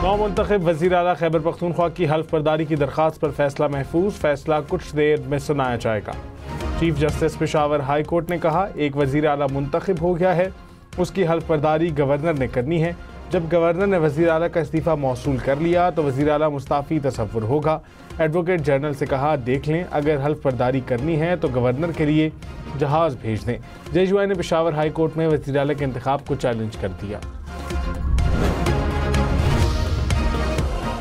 नौमुंतखब वज़ीर आला खैबर पख्तूनख्वा की हल्फ बर्दारी की दरख्वास्त पर फैसला महफूज, फैसला कुछ देर में सुनाया जाएगा। Chief justice Peshawar high court ने कहा, एक वज़ीर आला मुंतखब हो गया है, उसकी हल्फ बर्दारी गवर्नर ने करनी है। जब गवर्नर ने वज़ीर आला का इस्तीफ़ा मौसूल कर लिया तो वज़ीर आला मुस्ताफ़ी तसव्वुर होगा। एडवोकेट जनरल से कहा, देख लें, अगर हल्फ बर्दारी करनी है तो गवर्नर के लिए जहाज़ भेज दें। JUI ने पेशावर हाई कोर्ट में वज़ीर आला के इंतखाब को चैलेंज कर दिया।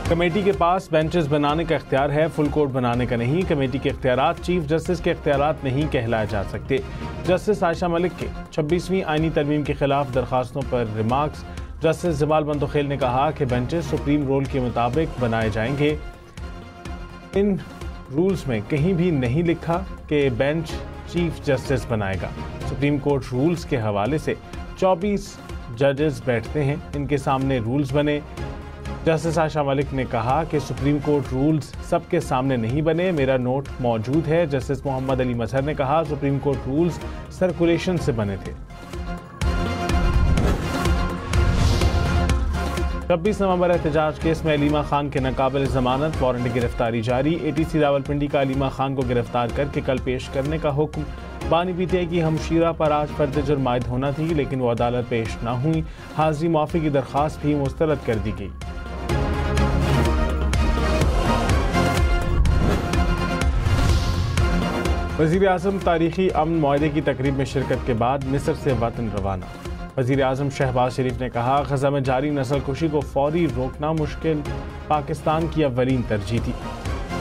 कमेटी के पास बेंचेस बनाने का इख्तियार है, फुल कोर्ट बनाने का नहीं। कमेटी के इख्तियारात चीफ जस्टिस के इख्तियारात नहीं कहलाए जा सकते। जस्टिस आयशा मलिक के 26वीं आईनी तरमीम के खिलाफ दरखास्तों पर रिमार्क्स। जस्टिस जमाल बंदोखेल ने कहा कि बेंचेस सुप्रीम रूल के मुताबिक बनाए जाएंगे। इन रूल्स में कहीं भी नहीं लिखा कि बेंच चीफ जस्टिस बनाएगा। सुप्रीम कोर्ट रूल्स के हवाले से 24 जजेस बैठते हैं, इनके सामने रूल्स बने। जस्टिस आयशा मलिक ने कहा कि सुप्रीम कोर्ट रूल्स सबके सामने नहीं बने, मेरा नोट मौजूद है। जस्टिस मोहम्मद अली मजहर ने कहा, सुप्रीम कोर्ट रूल्स सर्कुलेशन से बने थे। 26 नवंबर एहतजाज केस में अलीमा खान के नाकाबिल जमानत वारंट गिरफ्तारी जारी। ATC रावलपिंडी का अलीमा खान को गिरफ्तार करके कल पेश करने का हुक्म। बानी पीटीआई की हमशीरा पर आज फर्द जुर्म आयद होना थी, लेकिन वो अदालत पेश न हुई। हाजिरी माफी की दरख्वास्त भी मुस्तरद कर दी गई। वज़ीर आज़म तारीखी अमन मुआहदे की तकरीब में शिरकत के बाद मिस्र से वतन रवाना। वज़ीर आज़म शहबाज शरीफ ने कहा, गज़ा में जारी नस्लकुशी को फौरी रोकना मुश्किल पाकिस्तान की अव्वलीन तरजीह थी।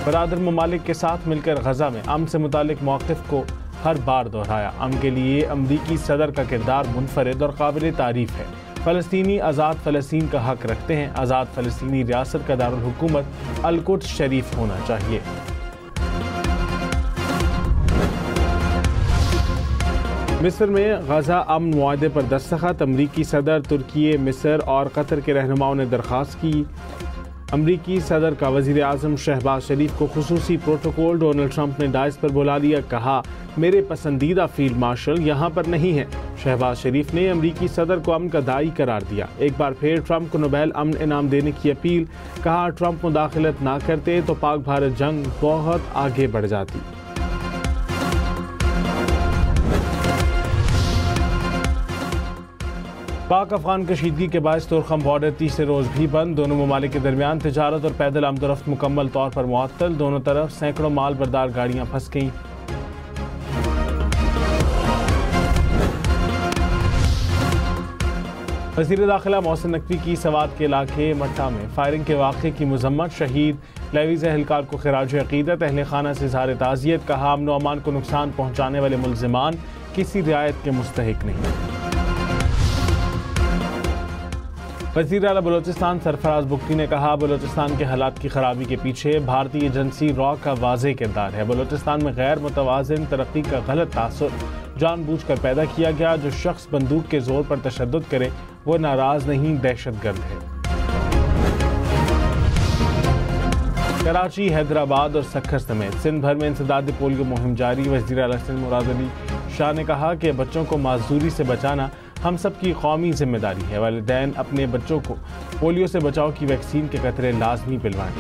बरादर ममालिक के साथ मिलकर गज़ा में अमन से मुतालिक मौक़िफ़ को हर बार दोहराया। अमन के लिए अमरीकी सदर का किरदार मुनफरिद और काबिल तारीफ़ है। फ़लस्तीनी आज़ाद फ़लस्तीन का हक़ रखते हैं। आज़ाद फ़लस्तीनी रियासत का दारुल हुकूमत अल-कुद्स शरीफ होना चाहिए। मिस्र में गज़ा अमन मुआहदे पर दस्तखत। अमरीकी सदर, तुर्की, मिस्र और कतर के रहनुमाओं ने दरख्वास्त की। अमरीकी सदर का वज़ीर आज़म शहबाज शरीफ को खुसूसी प्रोटोकॉल। डोनाल्ड ट्रंप ने डाइस पर बुला लिया, कहा, मेरे पसंदीदा फील्ड मार्शल यहाँ पर नहीं है। शहबाज शरीफ ने अमरीकी सदर को अमन का दाई करार दिया। एक बार फिर ट्रंप को नोबेल अमन इनाम देने की अपील। कहा, ट्रंप मुदाखलत ना करते तो पाक भारत जंग बहुत आगे बढ़ जाती। पाक अफगान कशीदगी के बायस तुरखम बॉर्डर तीसरे रोज भी बंद। दोनों ममालिक के दरमियान तिजारत और पैदल आमदोरफ्त मुकम्मल तौर पर मुअत्तल। दोनों तरफ सैकड़ों माल बरदार गाड़ियां फंस गईं। वज़ीर दाखिला मोहसिन नकवी की सवात के इलाके मट्टा में फायरिंग के वाक़े की मज़म्मत। शहीद लेवीज़ एहलकार को खिराज अक़ीदत। अहले खाना से इज़हार ताज़ियत। कहा, अमन व अमान को नुकसान पहुँचाने वाले मुल्ज़िमान किसी रियायत के मुस्तहिक नहीं। वज़ीर आला बलोचिस्तान सरफराज बुगटी ने कहा, बलोचिस्तान के हालात की खराबी के पीछे भारतीय एजेंसी रॉ का वाज़ेह किरदार है। बलोचिस्तान में गैर मुतवाज़िन तरक्की का गलत तासुर जानबूझकर पैदा किया गया। जो शख्स बंदूक के जोर पर तशद्दुद करे वो नाराज़ नहीं, दहशतगर्द है। कराची, हैदराबाद और सक्खर समेत सिंध भर में इंसदाद पोलियो मुहिम जारी। वज़ीर आला सिंध मुराद अली शाह ने कहा कि बच्चों को माजूरी से बचाना हम सब की कौमी जिम्मेदारी है। वालिदैन अपने बच्चों को पोलियो से बचाव की वैक्सीन के कतरे लाजमी पिलवाएं।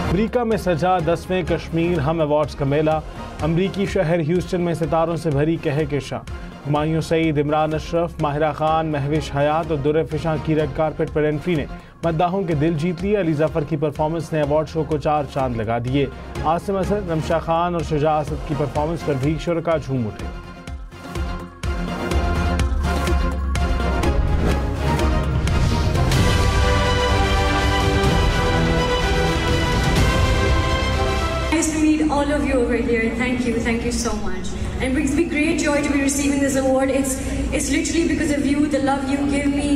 अमरीका में सजा 10वें कश्मीर हम अवार्ड्स का मेला। अमरीकी शहर ह्यूस्टन में सितारों से भरी कहकशां। हुमायूं सईद, इमरान अशरफ, माहिरा खान, महविश हयात और दुर्र फिशां की रेड कारपेट पर एंट्री ने मद्दाहों के दिल जीत लिए। अली जफर की परफॉर्मेंस ने अवार्ड शो को 4 चांद लगा दिए। आसिम असद, रमशा खान और शुजा असद की परफॉर्मेंस पर भी शुरका झूम उठे। All of you over here, thank you so much. And it brings me great joy to be receiving this award. It's literally because of you, the love you give me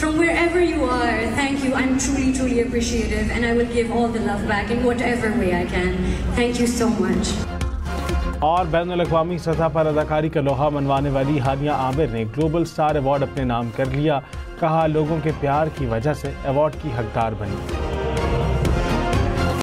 from wherever you are. Thank you. I'm truly appreciative, and I will give all the love back in whatever way I can. Thank you so much. और बैनुल-अक़वामी सतह पर अदाकारी का लोहा मनवाने वाली हानिया आमिर ने global star award अपने नाम कर लिया। कहा, लोगों के प्यार की वजह से अवार्ड की हकदार बनी।